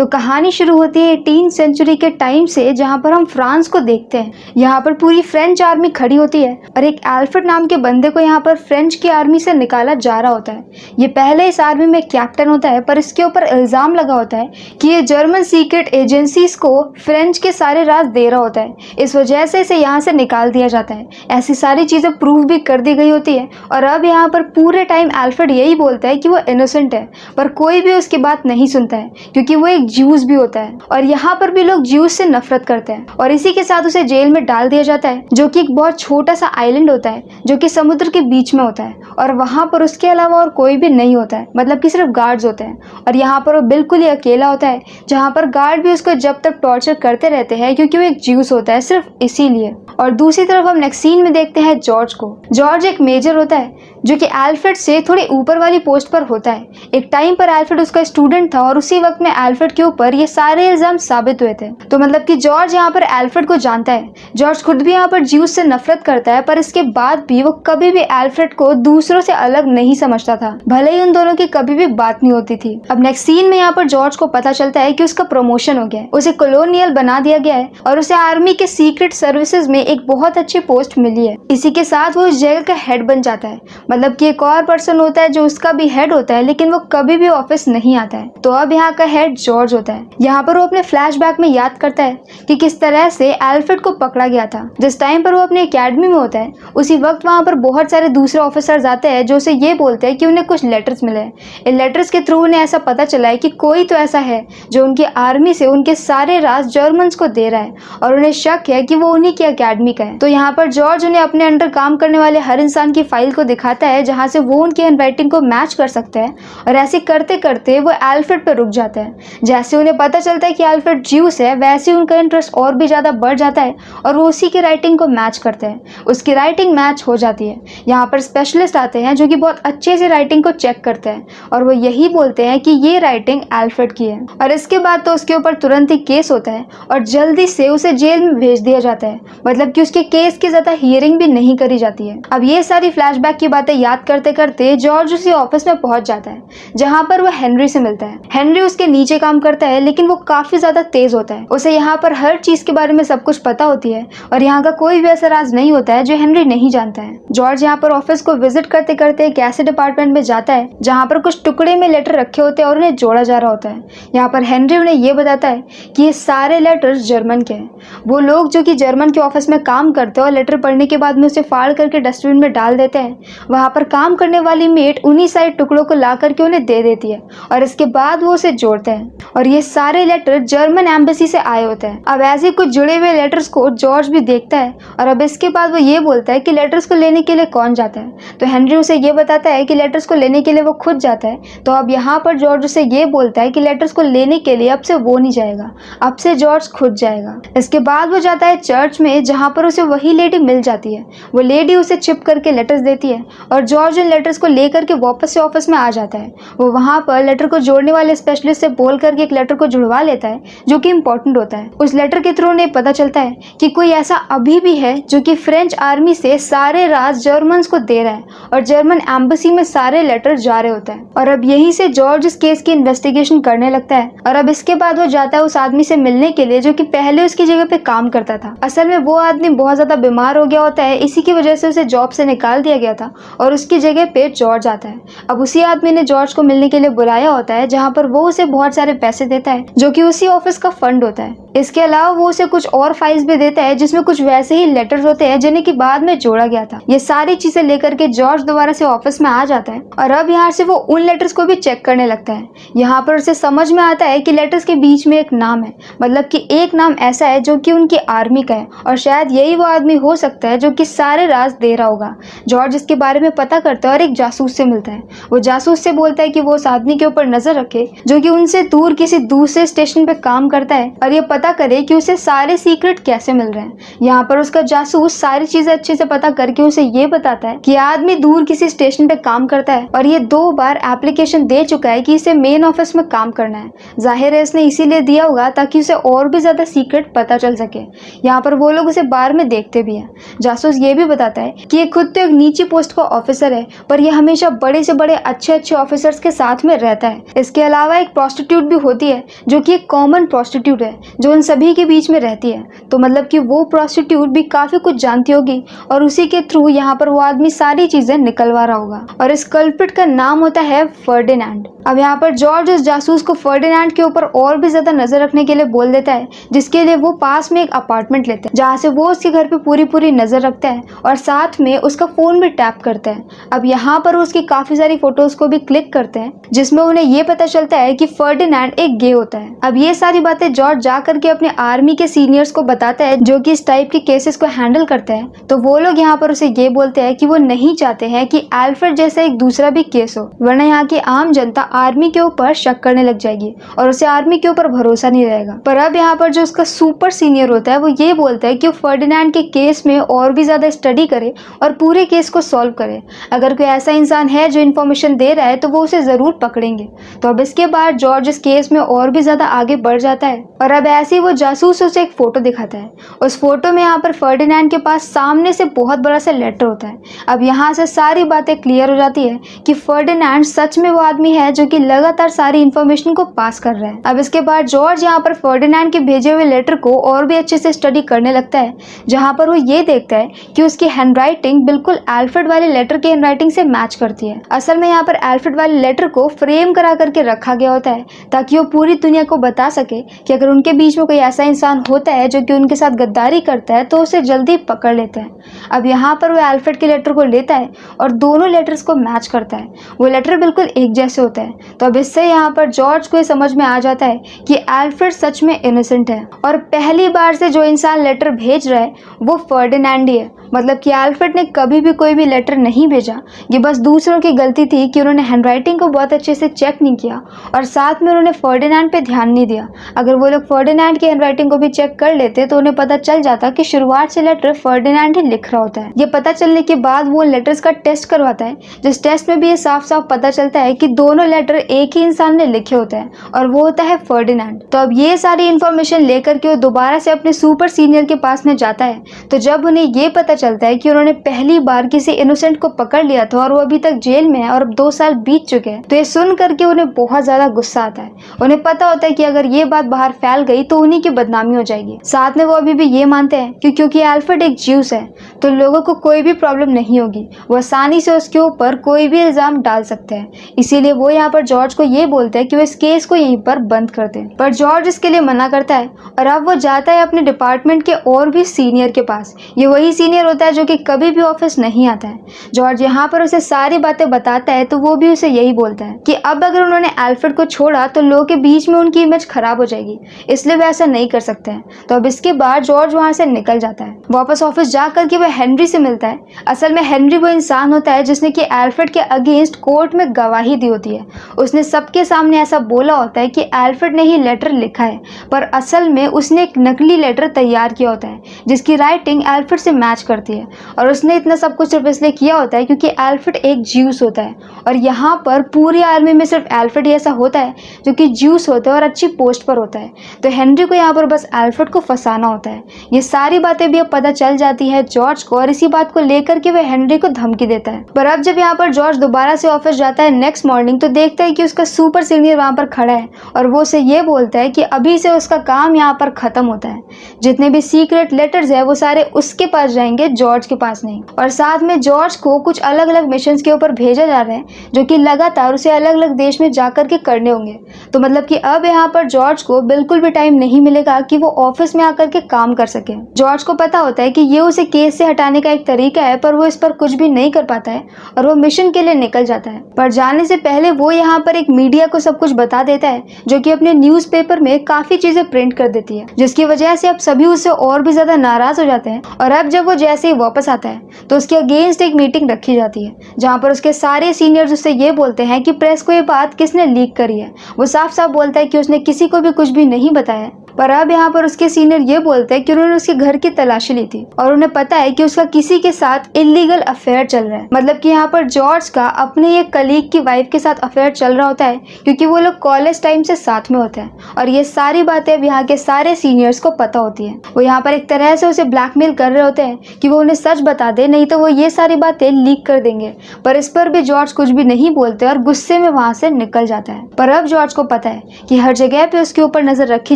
तो कहानी शुरू होती है 18वीं सेंचुरी के टाइम से, जहाँ पर हम फ्रांस को देखते हैं। यहाँ पर पूरी फ्रेंच आर्मी खड़ी होती है और एक एल्फ्रेड नाम के बंदे को यहाँ पर फ्रेंच की आर्मी से निकाला जा रहा होता है। ये पहले इस आर्मी में कैप्टन होता है, पर इसके ऊपर इल्जाम लगा होता है कि ये जर्मन सीक्रेट एजेंसीज को फ्रेंच के सारे राज दे रहा होता है, इस वजह से इसे यहाँ से निकाल दिया जाता है। ऐसी सारी चीजें प्रूव भी कर दी गई होती है और अब यहाँ पर पूरे टाइम एल्फ्रेड यही बोलता है कि वो इनोसेंट है, पर कोई भी उसकी बात नहीं सुनता है क्योंकि वो एक ज्यूज भी होता है और यहाँ पर भी लोग ज्यूज से नफरत करते हैं और इसी के साथ उसे जेल में डाल दिया जाता है, जो कि एक बहुत छोटा सा आइलैंड होता है जो कि समुद्र के बीच में होता है और वहां पर उसके अलावा और कोई भी नहीं होता है, मतलब कि सिर्फ गार्ड्स होते हैं और यहाँ पर वो बिल्कुल ही अकेला होता है, जहाँ पर गार्ड भी उसको जब तक टॉर्चर करते रहते हैं क्योंकि वो एक ज्यूस होता है सिर्फ इसीलिए। और दूसरी तरफ हम नेक्स्ट सीन में देखते हैं जॉर्ज को। जॉर्ज एक मेजर होता है जो कि एल्फ्रेड से थोड़ी ऊपर वाली पोस्ट पर होता है। एक टाइम पर एल्फ्रेड उसका स्टूडेंट था और उसी वक्त में एल्फ्रेड के ऊपर ये सारे इल्जाम साबित हुए थे। तो मतलब कि जॉर्ज यहाँ पर एल्फ्रेड को जानता है। जॉर्ज खुद भी यहाँ पर ज्यूस से नफरत करता है, पर इसके बाद भी वो कभी भी एल्फ्रेड को दूसरों से अलग नहीं समझता था, भले ही उन दोनों की कभी भी बात नहीं होती थी। अब नेक्स्ट सीन में यहाँ पर जॉर्ज को पता चलता है कि उसका प्रमोशन हो गया है, उसे कॉलोनियल बना दिया गया है और उसे आर्मी के सीक्रेट सर्विसेज में एक बहुत अच्छी पोस्ट मिली है। इसी के साथ वो उस जगह का हेड बन जाता है, मतलब कि एक और पर्सन होता है जो उसका भी हेड होता है, लेकिन वो कभी भी ऑफिस नहीं आता है। तो अब यहाँ का हेड जॉर्ज होता है। यहाँ पर वो अपने फ्लैशबैक में याद करता है कि किस तरह से एल्फ्रेड को पकड़ा गया था। जिस टाइम पर वो अपने एकेडमी में होता है उसी वक्त वहाँ पर बहुत सारे दूसरे ऑफिसर्स आते हैं जो उसे ये बोलते हैं कि उन्हें कुछ लेटर्स मिले हैं। इन लेटर्स के थ्रू उन्हें ऐसा पता चला है कि कोई तो ऐसा है जो उनकी आर्मी से उनके सारे राज जर्मन्स को दे रहा है और उन्हें शक है कि वो उन्हीं की एकेडमी का है। तो यहाँ पर जॉर्ज उन्हें अपने अंडर काम करने वाले हर इंसान की फाइल को दिखाता है जहाँ से वो उनकी हैंडराइटिंग को मैच कर सकता है और ऐसे करते करते वो एल्फ्रेड पर रुक जाता है। जैसे उन्हें पता चलता है कि एल्फ्रेड ज्यूस है, वैसे उनका इंटरेस्ट और भी ज्यादा बढ़ जाता है और वो उसी की राइटिंग को मैच करते हैं। उसकी राइटिंग मैच हो जाती है। यहाँ पर स्पेशलिस्ट आते हैं जो कि बहुत अच्छे से राइटिंग को चेक करते हैं और वो यही बोलते हैं कि ये राइटिंग एल्फ्रेड की है और इसके बाद तो उसके ऊपर तुरंत ही केस होता है और जल्दी से उसे जेल में भेज दिया जाता है, मतलब कि उसके केस की ज्यादा हियरिंग भी नहीं करी जाती है। अब ये सारी फ्लैशबैक की बातें याद करते करते जॉर्ज उसी ऑफिस में पहुंच जाता है जहां पर वो हेनरी से मिलता है। हेनरी उसके नीचे काम करता है, लेकिन वो काफी ज्यादा तेज होता है। उसे यहाँ पर हर चीज के बारे में सब कुछ पता होती है और यहाँ का कोई भी ऐसा राज नहीं होता है जो हेनरी नहीं जानता है। जॉर्ज यहाँ पर ऑफिस को विजिट करते करते एक ऐसे डिपार्टमेंट में जाता है जहाँ पर कुछ टुकड़े में लेटर रखे होते हैं और उन्हें जोड़ा जा रहा होता है। यहाँ पर हेनरी उन्हें ये बताता है कि ये सारे लेटर्स जर्मन के हैं। वो लोग जो कि जर्मन के ऑफिस में काम करते हैं और लेटर पढ़ने के बाद में उसे फाड़ करके डस्टबिन में डाल देते हैं, वहां पर काम करने वाली मेट उन्हीं सारे टुकड़ों को ला करके उन्हें दे देती है और इसके बाद वो उसे जोड़ते हैं और ये सारे लेटर जर्मन एम्बेसी से आए होते हैं। अब ऐसे कुछ जुड़े हुए लेटर्स को जॉर्ज भी देखता है और अब इसके बाद वो ये बोलता है कि लेटर्स को लेने के लिए कौन जाता है। तो हेनरी उसे ये बताता है कि लेटर्स को लेने के लिए वो खुद जाता है। तो अब यहाँ पर जॉर्ज उसे ये बोलता है कि लेटर्स को लेने के लिए अब से वो नहीं जाएगा, अब से जॉर्ज खुद जाएगा। इसके बाद वो जाता है चर्च में जहाँ पर उसे वही लेडी मिल जाती है। वो लेडी उसे चिप करके लेटर्स देती है और जॉर्ज उन लेटर्स को लेकर के वापस से ऑफिस में आ जाता है। वो वहाँ पर लेटर को जोड़ने वाले स्पेशलिस्ट से बोल करके एक लेटर को जुड़वा लेता है जो कि इम्पोर्टेंट होता है। उस लेटर के थ्रू उन्हें पता चलता है कि कोई ऐसा अभी भी है जो कि फ्रेंच आर्मी से सारे राज जर्मन्स को दे रहा है और जर्मन एम्बेसी में सारे लेटर जा रहे होते हैं। और अब यहीं से जॉर्ज इस केस की इन्वेस्टिगेशन करने लगता है और अब इसके बाद वो जाता है उस आदमी से मिलने के लिए जो कि पहले उसकी जगह पे काम करता था। असल में वो आदमी बहुत ज्यादा बीमार हो गया होता है, इसी की वजह से उसे जॉब से निकाल दिया गया था और उसकी जगह पे जॉर्ज आता है। अब उसी आदमी ने जॉर्ज को मिलने के लिए बुलाया होता है जहाँ पर वो उसे बहुत सारे पैसे देता है जो कि उसी ऑफिस का फंड होता है। इसके अलावा वो उसे कुछ और फाइल्स भी देता है जिसमें कुछ वैसे ही लेटर्स होते हैं जिन्हें की बाद में जोड़ा गया था। ये सारी चीजें लेकर के जॉर्ज दोबारा से ऑफिस में आ जाता है और अब यहाँ से वो उन लेटर्स को भी चेक करने लगता है। यहाँ पर उसे समझ में आता है कि लेटर्स के बीच में एक नाम है, मतलब कि एक नाम ऐसा है जो कि उनकी आर्मी का है और शायद यही वो आदमी हो सकता है जो कि सारे राज दे रहा होगा। जॉर्ज इसके बारे में पता करता है और एक जासूस से मिलता है। वो जासूस से बोलता है कि वो उस आदमी के ऊपर नजर रखे जो कि उनसे दूर किसी दूसरे स्टेशन पे काम करता है और ये पता करे कि उसे सारे सीक्रेट कैसे मिल रहे हैं। यहाँ पर उसका जासूस सारी चीजें अच्छे से पता करके उसे ये बताता है कि आदमी दूर किसी स्टेशन पे काम करता है और ये 2 बार एप्लीकेशन दे चुका है कि इसे मेन ऑफिस में काम करना है। जाहिर है इसने इसीलिए दिया होगा ताकि उसे और भी ज्यादा सीक्रेट पता चल सके। यहाँ पर वो लोग उसे बार में देखते भी हैं। जासूस ये भी बताता है कि ये खुद तो एक नीची पोस्ट का ऑफिसर है, पर ये हमेशा बड़े से बड़े अच्छे अच्छे ऑफिसर्स के साथ में रहता है। इसके अलावा एक प्रोस्टिट्यूट भी होती है जो कि एक कॉमन प्रोस्टिट्यूट है जो उन सभी के बीच में रहती है। तो मतलब कि वो प्रोस्टिट्यूट भी काफी कुछ जानती होगी और उसी के थ्रू यहाँ पर वो आदमी सारी चीजें निकलवा रहा होगा। और इस कल्प्रिट का नाम होता है फर्डिनैंड। अब यहाँ पर जॉर्ज उस जासूस को फर्डिनैंड के ऊपर और भी ज्यादा नजर रखने के लिए बोल देता है, जिसके लिए वो पास में एक अपार्टमेंट लेते हैं जहाँ से वो उसके घर पे पूरी पूरी नजर रखता है और साथ में उसका फोन भी टैप करता है। अब यहाँ पर उसकी काफी सारी फोटोज को भी क्लिक करते हैं जिसमें उन्हें ये पता चलता है कि फर्डिनैंड एक गे होता है। अब ये सारी बातें जॉर्ज जा करके अपने आर्मी के सीनियर्स को बताता है जो कि इस टाइप के केसेस को हैंडल करते हैं। तो वो लोग यहाँ पर उसे ये बोलते हैं कि वो नहीं चाहते हैं कि एल्फ्रेड जैसा एक दूसरा भी केस हो, वरना यहाँ की आम जनता आर्मी के ऊपर शक करने लग जाएगी और उसे आर्मी के ऊपर भरोसा नहीं रहेगा। पर अब यहाँ पर जो उसका सुपर सीनियर होता है वो ये बोलता है कि वो फर्डिनैंड के केस में और भी ज्यादा स्टडी करे और पूरे केस को सॉल्व करे। अगर कोई ऐसा इंसान है जो इन्फॉर्मेशन दे रहा है तो वो उसे जरूर पकड़ेंगे। तो अब इसके बाद जॉर्ज इस केस में और भी ज्यादा आगे बढ़ जाता है और अब ऐसे ही वो जासूस उसे एक फोटो दिखाता है। उस फोटो में यहाँ पर फर्डिनैंड के पास सामने से बहुत बड़ा सा लेटर होता है। अब यहाँ से सारी बातें क्लियर हो जाती है कि फर्डिनैंड सच में वो आदमी है जो कि लगातार सारी इन्फॉर्मेशन को पास कर रहा है। अब इसके बाद जॉर्ज यहाँ पर फर्डिनैंड के भेजे हुए लेटर को और भी अच्छे से स्टडी करने लगता है, जहाँ पर वो ये देखता है कि उसकी हैंडराइटिंग बिल्कुल एल्फ्रेड वाले लेटर की हैंडराइटिंग से मैच करती है। असल में यहाँ पर एल्फ्रेड वाले लेटर को फ्रेम करा करके रखा गया होता है ताकि वो पूरी दुनिया को बता सके कि अगर उनके बीच में कोई ऐसा इंसान होता है जो कि उनके साथ गद्दारी करता है तो उसे जल्दी पकड़ लेते हैं। अब यहाँ पर वो एल्फ्रेड के लेटर को लेता है और दोनों लेटर्स को मैच करता है। वो लेटर बिल्कुल एक जैसे होता है। तो अब इससे यहाँ पर जॉर्ज को समझ में आ जाता है कि एल्फ्रेड सच में इनोसेंट है और पहली बार से जो इंसान लेटर भेज रहा है वो फर्डिनैंड ही है। मतलब कि एल्फ्रेड ने कभी भी कोई भी लेटर नहीं भेजा, ये बस दूसरों की गलती थी कि उन्होंने हैंडराइटिंग को बहुत अच्छे से चेक नहीं किया और साथ में उन्होंने फर्डिनैंड पे ध्यान नहीं दिया। अगर वो लोग फर्डिनैंड की हैंडराइटिंग को भी चेक कर लेते तो उन्हें पता चल जाता कि शुरुआत से लेटर फर्डिनैंड ही लिख रहा होता है। ये पता चलने के बाद वो लेटर्स का टेस्ट करवाता है, जिस टेस्ट में भी ये साफ साफ पता चलता है कि दोनों लेटर एक ही इंसान ने लिखे होते हैं और वो होता है फर्डिनैंड। तो अब ये सारी इन्फॉर्मेशन लेकर के वो दोबारा से अपने सुपर सीनियर के पास में जाता है। तो जब उन्हें ये पता चलता है कि उन्होंने पहली बार किसी इनोसेंट को पकड़ लिया था और वो अभी तक जेल में है और अब 2 साल बीत चुके हैं, तो ये सुन करके उन्हें बहुत ज्यादा गुस्सा आता है। उन्हें पता होता है कि अगर ये बात बाहर फैल गई तो उन्हीं की बदनामी हो जाएगी। साथ में वो अभी भी ये मानते हैं कि क्योंकि एल्फ्रेड एक ज्यूस है तो लोगों को कोई भी प्रॉब्लम नहीं होगी, वो आसानी से उसके ऊपर कोई भी इल्जाम डाल सकते हैं। इसीलिए वो यहाँ पर जॉर्ज को ये बोलते हैं कि वो इस केस को यहीं पर बंद कर दें, पर जॉर्ज इसके लिए मना करता है और अब वो जाता है अपने डिपार्टमेंट के और भी सीनियर के पास। ये वही सीनियर होता है जो कि कभी भी ऑफिस नहीं आता है। जॉर्ज यहाँ पर उसे सारी बातें बताता है तो वो भी उसे यही बोलता है कि अब अगर उन्होंने एल्फ्रेड को छोड़ा तो लोगों के बीच में उनकी इमेज खराब हो जाएगी, इसलिए वे ऐसा नहीं कर सकते हैं। तो अब इसके बाद जॉर्ज वहां से निकल जाता है। वापस ऑफिस जाकर के वह हेनरी से मिलता है। असल में हेनरी वो इंसान होता है जिसने कि एल्फ्रेड के अगेंस्ट कोर्ट में गवाही दी होती है। उसने सबके सामने ऐसा बोला होता है कि एल्फ्रेड ने ही लेटर लिखा है, पर असल में उसने एक नकली लेटर तैयार किया होता है जिसकी राइटिंग एल्फ्रेड से मैच करती है। और उसने इतना सब कुछ सिर्फ इसलिए किया होता है क्योंकि एल्फ्रेड एक ज्यूस होता है और यहाँ पर पूरी आर्मी में सिर्फ एल्फ्रेड ही ऐसा होता है जो कि ज्यूस होता है और अच्छी पोस्ट पर होता है। तो हेनरी को यहाँ पर बस एल्फ्रेड को फंसाना होता है। ये सारी बातें भी अब पता चल जाती है जॉर्ज को और इसी बात को लेकर के वह हेनरी को धमकी देता है। पर अब जब यहाँ पर जॉर्ज दोबारा से ऑफिस जाता है नेक्स्ट मॉर्निंग तो देखता है कि उसका सुपर सीनियर वहाँ पर खड़ा है और वो उसे ये बोलता है कि अभी से उसका काम यहाँ पर खत्म होता है। जितने भी सीक्रेट लेटर्स है वो सारे उसके पास जाएंगे, जॉर्ज के पास नहीं। और साथ में जॉर्ज को कुछ अलग अलग मिशंस के ऊपर भेजा जा रहा है जो कि लगातार उसे अलग अलग देश में जाकर के करने होंगे। तो मतलब कि अब यहाँ पर जॉर्ज को बिल्कुल भी टाइम नहीं मिलेगा कि वो ऑफिस में आकर के काम कर सके। जॉर्ज को पता होता है कि ये उसे केस से हटाने का एक तरीका है, पर वो इस पर कुछ भी नहीं कर पाता है और वो मिशन के लिए निकल जाता है। पर जाने से पहले वो यहाँ पर एक मीडिया को सब कुछ बता देता है जो कि अपने न्यूज़पेपर में काफी चीजें प्रिंट कर देती है, जिसकी वजह से अब सभी उससे और भी ज्यादा नाराज हो जाते हैं। और अब जब वो जैसे ही वापस आता है तो उसके अगेंस्ट एक मीटिंग रखी जाती है जहाँ पर उसके सारे सीनियर्स उससे ये बोलते हैं कि प्रेस को ये बात किसने लीक करी है। वो साफ साफ बोलता है कि उसने किसी को भी कुछ भी नहीं बताया पर अब यहाँ पर उसके सीनियर ये बोलते हैं कि उन्होंने उसके घर की तलाशी ली थी और उन्हें पता है कि उसका किसी के साथ इलीगल अफेयर चल रहा है। मतलब कि यहाँ पर जॉर्ज का अपने एक कलीग की वाइफ के साथ अफेयर चल रहा होता है, क्योंकि वो लोग कॉलेज टाइम से साथ में होते हैं और ये सारी बातें अब यहाँ के सारे सीनियर्स को पता होती है। वो यहाँ पर एक तरह से उसे ब्लैकमेल कर रहे होते हैं कि वो उन्हें सच बता दे, नहीं तो वो ये सारी बातें लीक कर देंगे। पर इस पर भी जॉर्ज कुछ भी नहीं बोलते और गुस्से में वहां से निकल जाता है। पर अब जॉर्ज को पता है कि हर जगह पे उसके ऊपर नजर रखी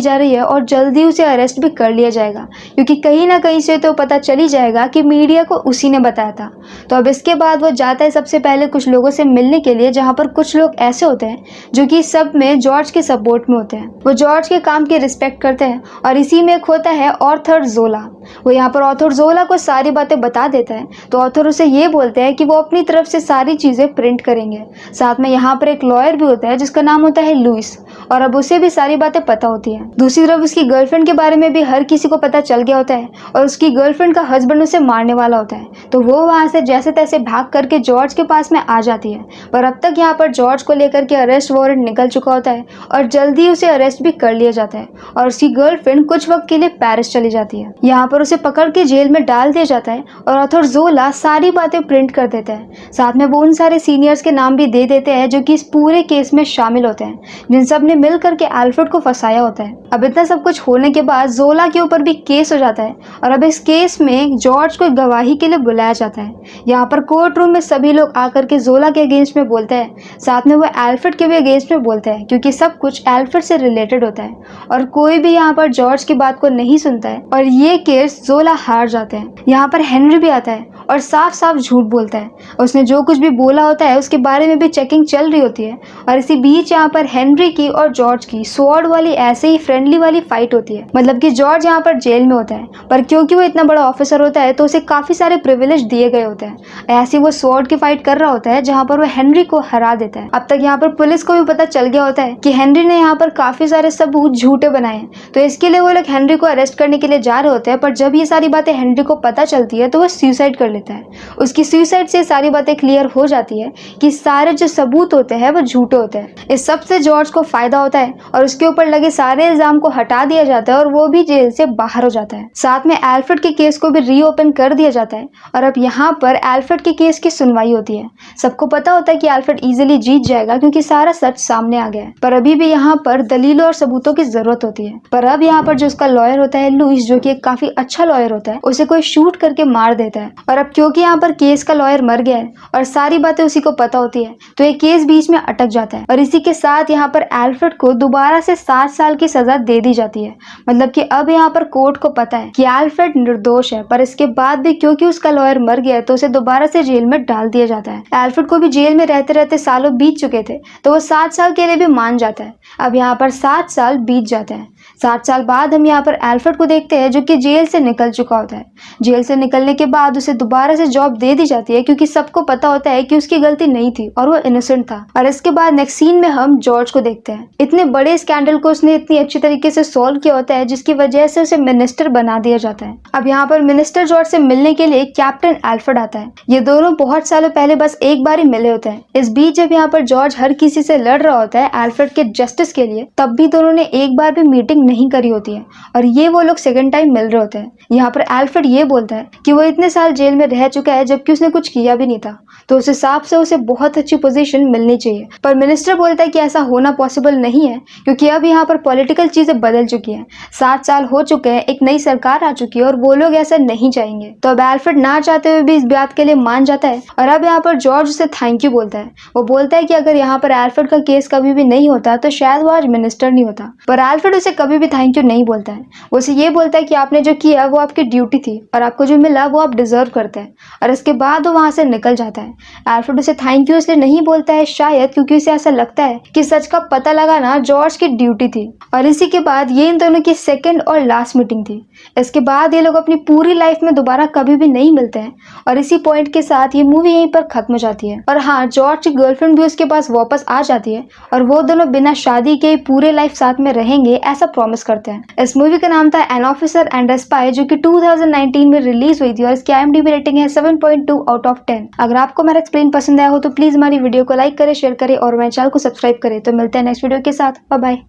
जा रही है और जल्दी उसे अरेस्ट भी कर लिया जाएगा, क्योंकि कहीं ना कहीं से तो पता चल ही जाएगा कि मीडिया को उसी ने बताया था। तो अब इसके बाद वो जाता है सबसे पहले कुछ लोगों से मिलने के लिए, जहाँ पर कुछ लोग ऐसे होते हैं जो कि सब में जॉर्ज के सपोर्ट में होते हैं। वो जॉर्ज के काम की रिस्पेक्ट करते हैं और इसी में एक होता है ऑर्थर जोला। वो यहाँ पर ऑर्थर जोला को सारी बातें बता देता है। तो ऑर्थर उसे ये बोलते हैं कि वो अपनी तरफ से सारी चीजें प्रिंट करेंगे। साथ में यहाँ पर एक लॉयर भी होता है जिसका नाम होता है लुइस, और अब उसे भी सारी बातें पता होती है। दूसरी तरफ उसकी गर्लफ्रेंड के बारे में भी हर किसी को पता चल गया होता है और उसकी गर्लफ्रेंड का हस्बैंड उसे मारने वाला होता है। तो वो वहां से जैसे तैसे भाग करके जॉर्ज के पास में आ जाती है। पर अब तक यहाँ पर जॉर्ज को लेकर के अरेस्ट वारंट निकल चुका होता है और जल्दी उसे अरेस्ट भी कर लिया जाता है और उसकी गर्लफ्रेंड कुछ वक्त के लिए पेरिस चली जाती है। यहाँ पर उसे पकड़ के जेल में डाल दिया जाता है और ऑर्थर जोला सारी बातें प्रिंट कर देता है। साथ में वो उन सारे सीनियर्स के नाम भी दे देते हैं जो कि इस पूरे केस में शामिल होते हैं, जिन सब ने मिल करके एल्फ्रेड को फंसाया होता है। अब इतना सब कुछ होने के बाद जोला के ऊपर भी केस हो जाता है और अब इस केस में जॉर्ज को गवाही के लिए बुलाया जाता है। यहाँ पर कोर्ट रूम में सभी लोग आकर के जोला के अगेंस्ट में बोलते हैं, साथ में वो एल्फ्रेड के भी अगेंस्ट में बोलते हैं, क्योंकि सब कुछ एल्फ्रेड से रिलेटेड होता है और कोई भी यहाँ पर जॉर्ज की बात को नहीं सुनता है और ये केस जोला हार जाते हैं। यहाँ पर हेनरी भी आता है और साफ साफ झूठ बोलता है। उसने जो कुछ भी बोला होता है उसके बारे में भी चेकिंग चल रही होती है और इसी बीच यहाँ पर हेनरी की और जॉर्ज की स्वॉर्ड वाली ऐसे ही फ्रेंडली वाली फाइट होती है। मतलब कि जॉर्ज यहाँ पर जेल में होता है, पर क्योंकि वो इतना बड़ा ऑफिसर होता है तो उसे काफी सारे प्रिविलेज दिए गए होते हैं। ऐसे वो स्वॉर्ड की फाइट कर रहा होता है जहाँ पर वो हेनरी को हरा देता है। अब तक यहाँ पर पुलिस को भी पता चल गया होता है कि हेनरी ने यहाँ पर काफी सारे सबूत झूठे बनाए हैं, तो इसके लिए वो लोग हेनरी को अरेस्ट करने के लिए जा रहे होते हैं। पर जब ये सारी बातें हेनरी को पता चलती है तो वो सुसाइड कर लेता है। उसकी सुसाइड से सारी बातें क्लियर हो जाती है कि सारे जो सबूत होते हैं वो झूठे होते हैं। इस सब से जॉर्ज को फायदा होता है और उसके ऊपर लगे सारे इल्जाम को हटा दिया जाता है और वो भी जेल से बाहर हो जाता है। साथ में एल्फ्रेड के केस को भी रीओपन कर दिया जाता है और अब यहाँ पर एल्फ्रेड के केस की सुनवाई होती है। सबको पता होता है कि एल्फ्रेड इजीली जीत जाएगा क्योंकि सारा सच सामने आ गया है, पर अभी भी यहाँ पर दलीलों और सबूतों की जरूरत होती है। पर अब यहाँ पर जो उसका लॉयर होता है लुइस, जो कि एक काफी अच्छा लॉयर होता है, उसे कोई शूट करके मार देता है। और अब क्योंकि यहाँ पर केस का लॉयर मर गया है और सारी बातें उसी को पता होती है, तो ये केस बीच में अटक जाता है और इसी के साथ यहाँ पर एल्फ्रेड को दोबारा से 7 साल की सजा दे दी जाती है। मतलब कि अब यहाँ पर कोर्ट को पता है कि एल्फ्रेड निर्दोष है, पर इसके बाद भी क्योंकि उसका लॉयर मर गया है तो उसे दोबारा से जेल में डाल दिया जाता है। एल्फ्रेड को भी जेल में रहते रहते सालों बीत चुके थे, तो वो 7 साल के लिए भी मान जाता है। अब यहाँ पर 7 साल बीत जाते हैं। 7 साल बाद हम यहाँ पर एल्फ्रेड को देखते हैं जो कि जेल से निकल चुका होता है। जेल से निकलने के बाद उसे दोबारा से जॉब दे दी जाती है, क्योंकि सबको पता होता है कि उसकी गलती नहीं थी और वो इनोसेंट था। और इसके बाद नेक्स्ट सीन में हम जॉर्ज को देखते हैं। इतने बड़े स्कैंडल को उसने इतनी अच्छी तरीके से सॉल्व किया होता है जिसकी वजह से उसे मिनिस्टर बना दिया जाता है। अब यहाँ पर मिनिस्टर जॉर्ज से मिलने के लिए कैप्टन एल्फ्रेड आता है। ये दोनों बहुत सालों पहले बस एक बार ही मिले होते हैं। इस बीच जब यहाँ पर जॉर्ज हर किसी से लड़ रहा होता है एल्फ्रेड के जस्टिस के लिए, तब भी दोनों ने एक बार भी मीटिंग नहीं करी होती है और ये वो लोग सेकंड टाइम मिल रहे होते हैं। यहाँ पर एल्फ्रेड ये बोलता है कि वो इतने साल जेल में रह चुका है जबकि उसने कुछ किया भी नहीं था, तो उस हिसाब से उसे बहुत अच्छी पोजीशन मिलनी चाहिए। पर मिनिस्टर बोलता है कि ऐसा होना पॉसिबल नहीं है, क्योंकि अब यहाँ पर पॉलिटिकल चीजें बदल चुकी हैं। 7 साल हो चुके हैं, एक नई सरकार आ चुकी है और वो लोग ऐसा नहीं चाहेंगे। तो अब एल्फ्रेड ना चाहते हुए भी इस बात के लिए मान जाता है और अब यहाँ पर जॉर्ज उसे थैंक यू बोलता है। वो बोलता है कि अगर यहाँ पर एल्फ्रेड का केस कभी भी नहीं होता तो शायद वो आज मिनिस्टर नहीं होता। पर एल्फ्रेड उसे कभी भी थैंक यू नहीं बोलता है। वो उसे ये बोलता है कि आपने जो किया वो आपकी ड्यूटी थी और आपको जो मिला वो आप डिजर्व करते हैं, और इसके बाद वो वहां से निकल जाता है। एल्फ्रेड उसे थैंक यू इसलिए नहीं बोलता है, शायद क्योंकि उसे ऐसा लगता है कि सच का पता लगाना जॉर्ज की ड्यूटी थी। और इसी के बाद ये इन दोनों की सेकंड और लास्ट मीटिंग थी। इसके बाद ये लोग अपनी पूरी लाइफ में दोबारा कभी भी नहीं मिलते हैं और इसी पॉइंट के साथ ये मूवी यहीं पर खत्म हो जाती है। और हाँ, जॉर्ज की गर्लफ्रेंड भी उसके पास वापस आ जाती है और वो दोनों बिना शादी के पूरे लाइफ साथ में रहेंगे ऐसा प्रॉमिस करते हैं। इस मूवी का नाम था an officer and a spy, जो कि 2019 में रिलीज हुई थी और इसकी IMDb रेटिंग है 7.2 आउट ऑफ 10। अगर आपको मेरा एक्सप्लेन पसंद आया हो तो प्लीज हमारी वीडियो को लाइक करें, शेयर करें और मेरे चैनल को सब्सक्राइब करें। तो मिलते हैं नेक्स्ट वीडियो के साथ। Bye bye.